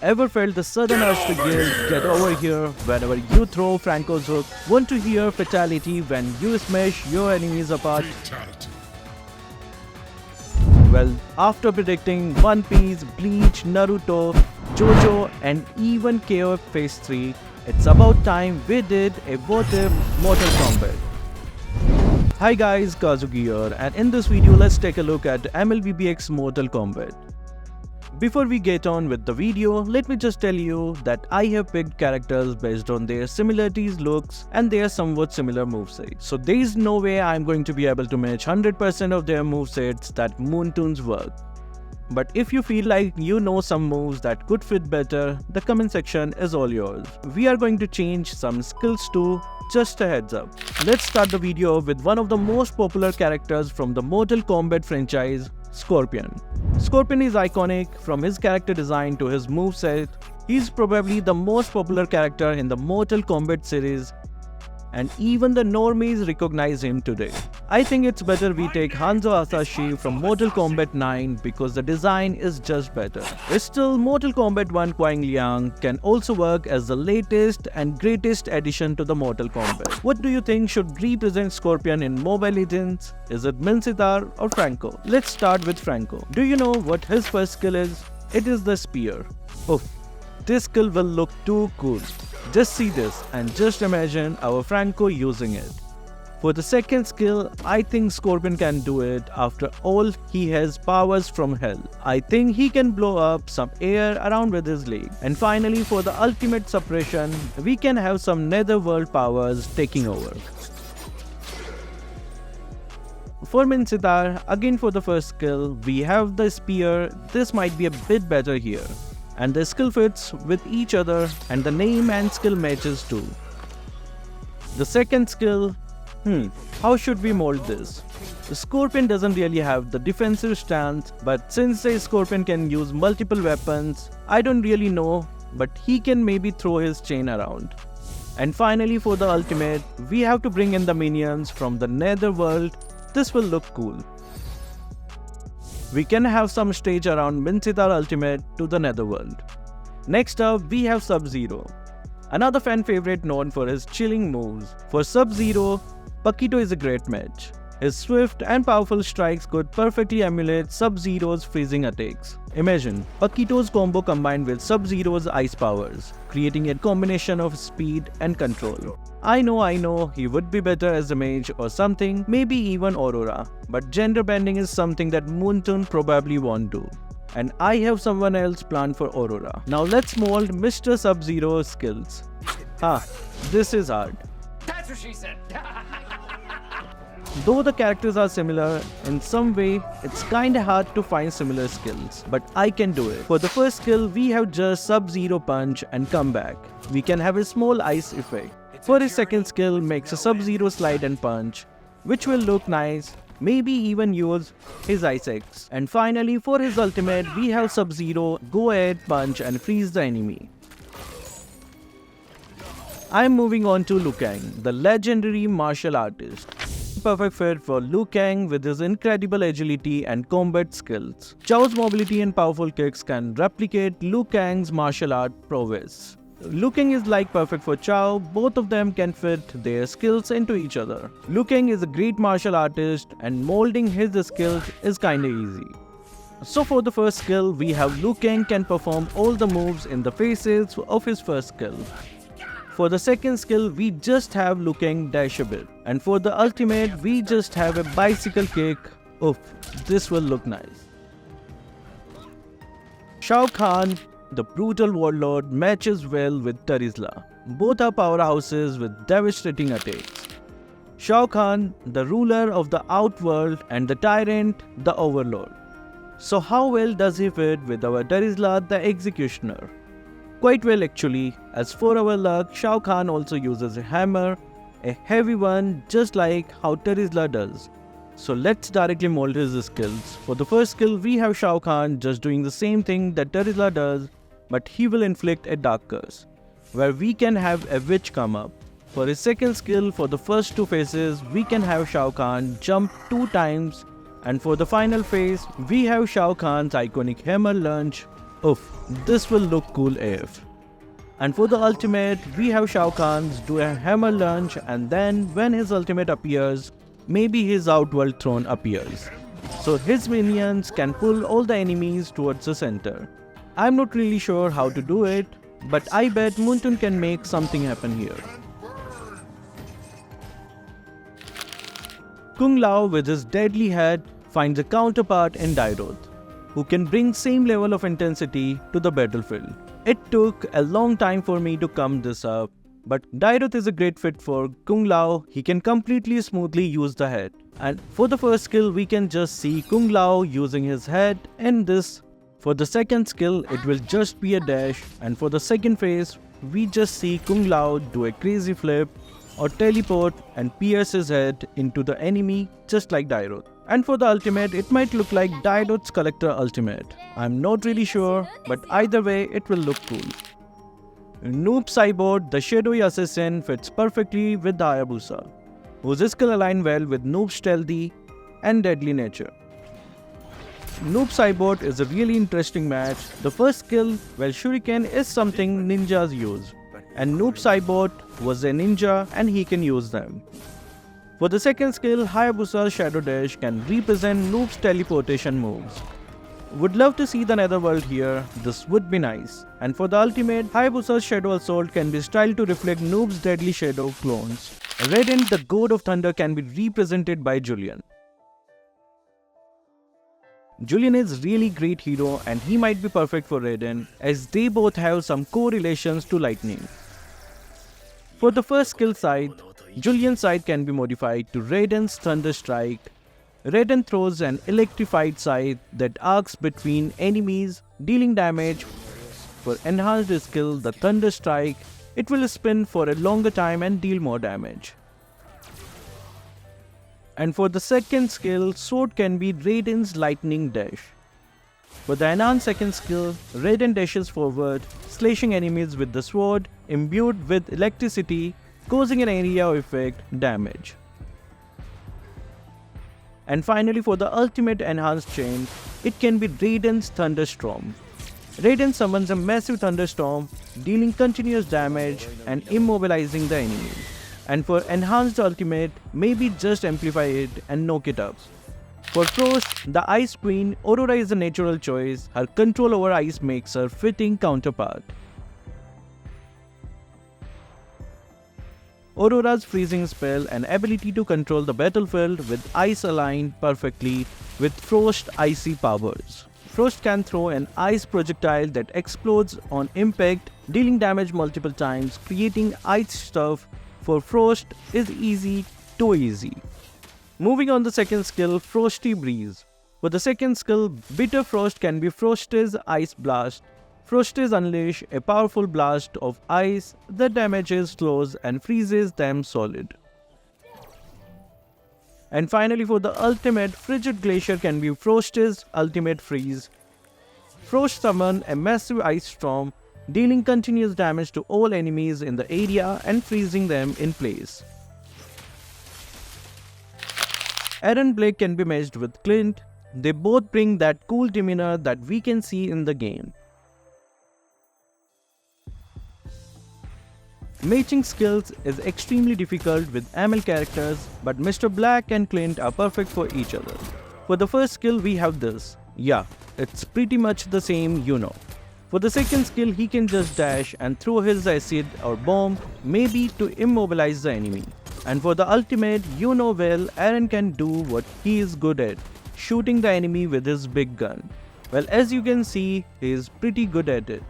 Ever felt the sudden urge to yell, "Get over here" whenever you throw Franco's hook? Want to hear fatality when you smash your enemies apart? Well, after predicting One Piece, Bleach, Naruto, JoJo and even KOF Phase 3, it's about time we did a what if Mortal Kombat. Hi guys, Kazuki here, and in this video let's take a look at MLBB x Mortal Kombat. Before we get on with the video, let me just tell you that I have picked characters based on their similarities, looks and their somewhat similar movesets. So there is no way I am going to be able to match 100% of their movesets that Moontoons work. But if you feel like you know some moves that could fit better, the comment section is all yours. We are going to change some skills too, just a heads up. Let's start the video with one of the most popular characters from the Mortal Kombat franchise, Scorpion. Scorpion is iconic from his character design to his moveset. He's probably the most popular character in the Mortal Kombat series, and even the normies recognize him today. I think it's better we take Hanzo Hasashi from Mortal Kombat 9 because the design is just better. Still, Mortal Kombat 1 Quan Chi can also work as the latest and greatest addition to the Mortal Kombat. What do you think should represent Scorpion in Mobile Legends? Is it Minsittar or Franco? Let's start with Franco. Do you know what his first skill is? It is the spear. Oof, this skill will look too cool. Just see this and just imagine our Franco using it. For the second skill, I think Scorpion can do it. After all, he has powers from hell. I think he can blow up some air around with his leg. And finally, for the ultimate suppression, we can have some netherworld powers taking over. For Minsittar, again for the first skill, we have the spear. This might be a bit better here. And the skill fits with each other and the name and skill matches too. The second skill, how should we mold this? The Scorpion doesn't really have the defensive stance, but since the Scorpion can use multiple weapons, I don't really know, but he can maybe throw his chain around. And finally for the ultimate, we have to bring in the minions from the netherworld. This will look cool. We can have some stage around Minsittar ultimate to the netherworld. Next up, we have Sub-Zero, another fan favorite known for his chilling moves. For Sub-Zero, Paquito is a great match. His swift and powerful strikes could perfectly emulate Sub-Zero's freezing attacks. Imagine Paquito's combo combined with Sub-Zero's ice powers, creating a combination of speed and control. I know he would be better as a mage or something, maybe even Aurora, but gender bending is something that Moontoon probably won't do. And I have someone else planned for Aurora. Now let's mold Mr. Sub-Zero's skills. This is hard. That's what she said. Though the characters are similar, in some way, it's kinda hard to find similar skills, but I can do it. For the first skill, we have just Sub-Zero punch and comeback. We can have a small ice effect. For his second skill, makes a Sub-Zero slide and punch, which will look nice, maybe even use his Ice X. And finally, for his ultimate, we have Sub-Zero go ahead punch and freeze the enemy. I am moving on to Liu Kang, the legendary martial artist. Perfect fit for Liu Kang with his incredible agility and combat skills. Chou's mobility and powerful kicks can replicate Liu Kang's martial art prowess. Liu Kang is like perfect for Chou, both of them can fit their skills into each other. Liu Kang is a great martial artist and molding his skills is kinda easy. So for the first skill, we have Liu Kang can perform all the moves in the phases of his first skill. For the second skill, we just have Liu Kang dash a bit. And for the ultimate, we just have a bicycle kick. Oof, this will look nice. Shao Kahn, the brutal warlord, matches well with Terizla. Both are powerhouses with devastating attacks. Shao Kahn, the ruler of the outworld, and the tyrant, the overlord. So how well does he fit with our Terizla, the executioner? Quite well actually, as for our luck, Shao Kahn also uses a hammer, a heavy one just like how Terizla does. So let's directly mold his skills. For the first skill, we have Shao Kahn just doing the same thing that Terizla does, but he will inflict a dark curse, where we can have a witch come up. For his second skill, for the first two phases, we can have Shao Kahn jump 2 times, and for the final phase, we have Shao Kahn's iconic hammer lunge, Oof, this will look cool AF. And for the ultimate, we have Shao Kahn's do a hammer lunge, and then when his ultimate appears, maybe his outworld throne appears. So his minions can pull all the enemies towards the center. I'm not really sure how to do it, but I bet Muntun can make something happen here. Kung Lao with his deadly head finds a counterpart in Dyrroth, who can bring same level of intensity to the battlefield. It took a long time for me to come this up, but Dyrroth is a great fit for Kung Lao. He can completely smoothly use the head. And for the first skill, we can just see Kung Lao using his head and this. For the second skill, it will just be a dash, and for the second phase, we just see Kung Lao do a crazy flip or teleport and pierce his head into the enemy just like Dyrroth. And for the ultimate, it might look like Dyrroth's Collector ultimate. I'm not really sure, but either way, it will look cool. Noob Saibot, the shadowy assassin, fits perfectly with the Hayabusa, whose skill align well with Noob's stealthy and deadly nature. Noob Saibot is a really interesting match. The first skill, well, Shuriken is something ninjas use, and Noob Saibot was a ninja and he can use them. For the second skill, Hayabusa's Shadow Dash can represent Noob's teleportation moves. Would love to see the netherworld here, this would be nice. And for the ultimate, Hayabusa's Shadow Assault can be styled to reflect Noob's deadly shadow clones. Raiden, the God of Thunder, can be represented by Julian. Julian is really great hero and he might be perfect for Raiden, as they both have some correlations to lightning. For the first skill side, Julian's side can be modified to Raiden's Thunder Strike. Raiden throws an electrified scythe that arcs between enemies, dealing damage. For enhanced skill, the Thunder Strike, it will spin for a longer time and deal more damage. And for the second skill, sword can be Raiden's Lightning Dash. For the enhanced second skill, Raiden dashes forward, slashing enemies with the sword imbued with electricity, causing an area effect damage. And finally, for the ultimate enhanced chain, it can be Raiden's Thunderstorm. Raiden summons a massive thunderstorm, dealing continuous damage and immobilizing the enemy. And for enhanced ultimate, maybe just amplify it and knock it up. For Frost, the Ice Queen, Aurora is a natural choice. Her control over ice makes her fitting counterpart. Aurora's freezing spell and ability to control the battlefield with ice align perfectly with Frost's icy powers. Frost can throw an ice projectile that explodes on impact, dealing damage multiple times, creating ice stuff. For Frost is easy, too easy. Moving on the second skill, Frosty Breeze. For the second skill, Bitter Frost can be Frost's Ice Blast. Frosties unleash a powerful blast of ice that damages, slows and freezes them solid. And finally, for the ultimate, Frigid Glacier can be Frost's Ultimate Freeze. Frost summons a massive ice storm, dealing continuous damage to all enemies in the area and freezing them in place. Aaron Blake can be matched with Clint. They both bring that cool demeanor that we can see in the game. Matching skills is extremely difficult with ML characters, but Mr. Black and Clint are perfect for each other. For the first skill, we have this. Yeah, it's pretty much the same, you know. For the second skill, he can just dash and throw his acid or bomb, maybe to immobilize the enemy. And for the ultimate, you know well, Aaron can do what he is good at, shooting the enemy with his big gun. Well, as you can see, he is pretty good at it.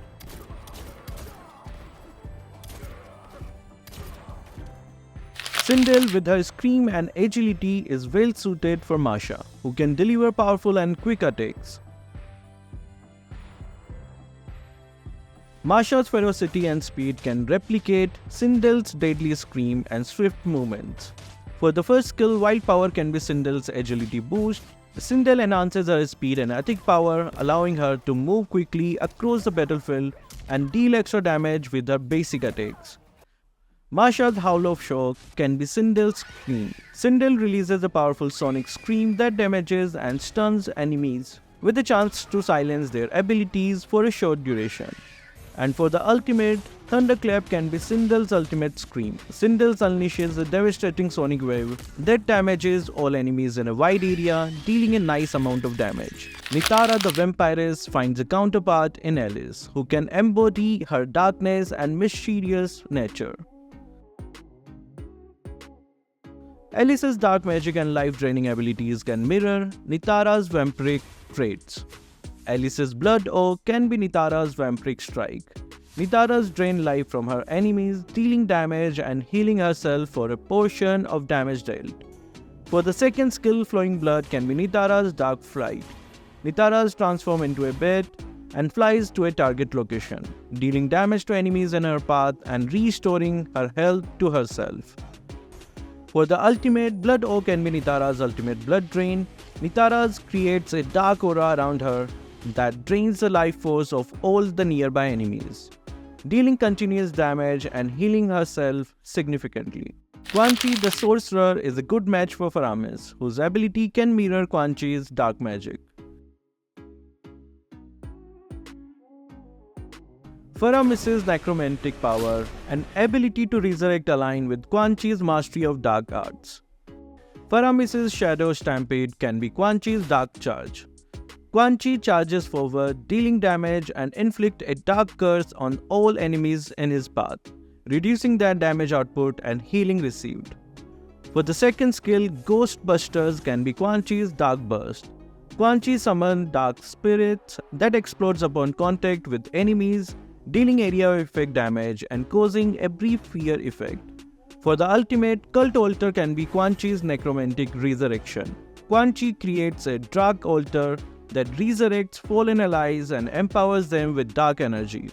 Sindel with her scream and agility is well suited for Masha, who can deliver powerful and quick attacks. Masha's ferocity and speed can replicate Sindel's deadly scream and swift movements. For the first skill, Wild Power can be Sindel's agility boost. Sindel enhances her speed and attack power, allowing her to move quickly across the battlefield and deal extra damage with her basic attacks. Masha's Howl of Shock can be Sindel's scream. Sindel releases a powerful sonic scream that damages and stuns enemies. with a chance to silence their abilities for a short duration. And for the ultimate, Thunderclap can be Sindel's ultimate scream. Sindel unleashes a devastating sonic wave that damages all enemies in a wide area, dealing a nice amount of damage. Nitara the vampiress finds a counterpart in Alice, who can embody her darkness and mischievous nature. Alice's dark magic and life-draining abilities can mirror Nitara's vampiric traits. Alice's Blood Oak can be Nitara's vampiric strike. Nitara's drain life from her enemies, dealing damage and healing herself for a portion of damage dealt. For the second skill, Flowing Blood can be Nitara's Dark Flight. Nitara's transform into a bat and flies to a target location, dealing damage to enemies in her path and restoring her health to herself. For the ultimate, Blood Oak can be Nitara's ultimate blood drain. Nitara's creates a dark aura around her that drains the life force of all the nearby enemies, dealing continuous damage and healing herself significantly. Quan Chi the Sorcerer is a good match for Faramis, whose ability can mirror Quan Chi's dark magic. Faramis's necromantic power and ability to resurrect align with Quan Chi's mastery of dark arts. Faramis's Shadow Stampede can be Quan Chi's Dark Charge. Quan Chi charges forward, dealing damage and inflict a dark curse on all enemies in his path, reducing their damage output and healing received. For the second skill, Ghostbusters can be Quan Chi's Dark Burst. Quan Chi summons dark spirits that explodes upon contact with enemies, dealing area effect damage and causing a brief fear effect. For the ultimate, Cult Altar can be Quan Chi's Necromantic Resurrection. Quan Chi creates a dark altar that resurrects fallen allies and empowers them with dark energy.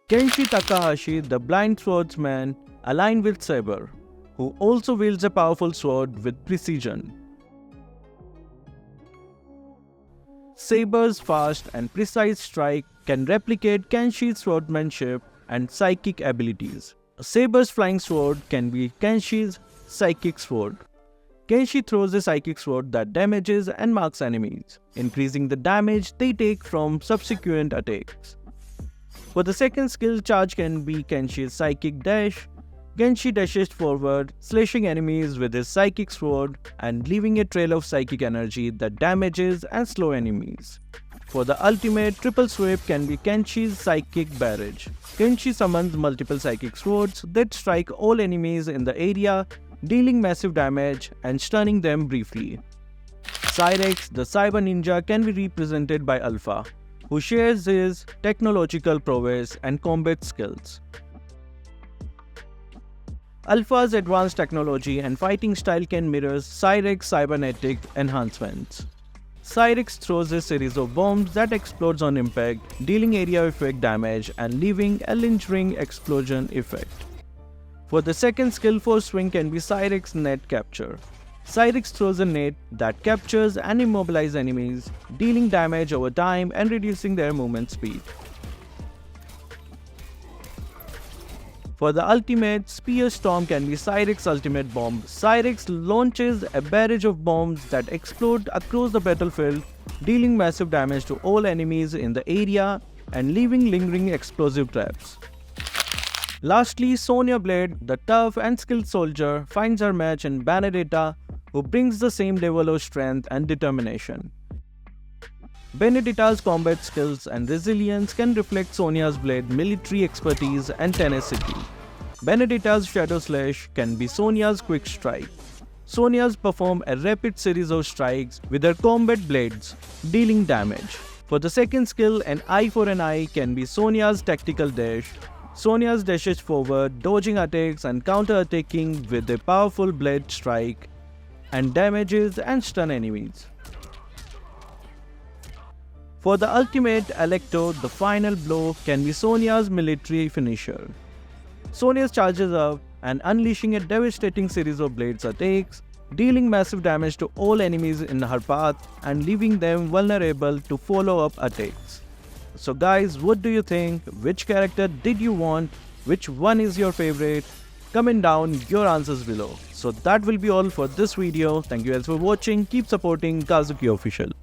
Kenshi Takahashi, the blind swordsman, aligned with Saber, who also wields a powerful sword with precision. Saber's fast and precise strike can replicate Kenshi's swordsmanship and psychic abilities. Saber's flying sword can be Kenshi's psychic sword. Kenshi throws a psychic sword that damages and marks enemies, increasing the damage they take from subsequent attacks. For the second skill, Charge can be Kenshi's Psychic Dash. Kenshi dashes forward, slashing enemies with his psychic sword and leaving a trail of psychic energy that damages and slows enemies. For the ultimate, Triple Sweep can be Kenshi's Psychic Barrage. Kenshi summons multiple psychic swords that strike all enemies in the area, dealing massive damage and stunning them briefly. Cyrax, the Cyber Ninja, can be represented by Alpha, who shares his technological prowess and combat skills. Alpha's advanced technology and fighting style can mirror Cyrax's cybernetic enhancements. Cyrax throws a series of bombs that explodes on impact, dealing area effect damage and leaving a lingering explosion effect. For the second skill, Force Swing can be Cyrax's Net Capture. Cyrax throws a net that captures and immobilizes enemies, dealing damage over time and reducing their movement speed. For the ultimate, Spear Storm can be Cyrax's ultimate bomb. Cyrax launches a barrage of bombs that explode across the battlefield, dealing massive damage to all enemies in the area and leaving lingering explosive traps. Lastly, Sonya Blade, the tough and skilled soldier, finds her match in Benedetta, who brings the same level of strength and determination. Benedetta's combat skills and resilience can reflect Sonya's blade military expertise and tenacity. Benedetta's Shadow Slash can be Sonya's quick strike. Sonya's perform a rapid series of strikes with her combat blades, dealing damage. For the second skill, an eye for an eye can be Sonya's tactical dash. Sonya's dashes forward, dodging attacks and counter-attacking with a powerful blade strike and damages and stun enemies. For the ultimate, Alecto, the final blow, can be Sonya's military finisher. Sonya charges up and unleashing a devastating series of blades attacks, dealing massive damage to all enemies in her path and leaving them vulnerable to follow-up attacks. So guys, what do you think? Which character did you want? Which one is your favorite? Comment down your answers below. So that will be all for this video. Thank you guys for watching. Keep supporting Kazuki Official.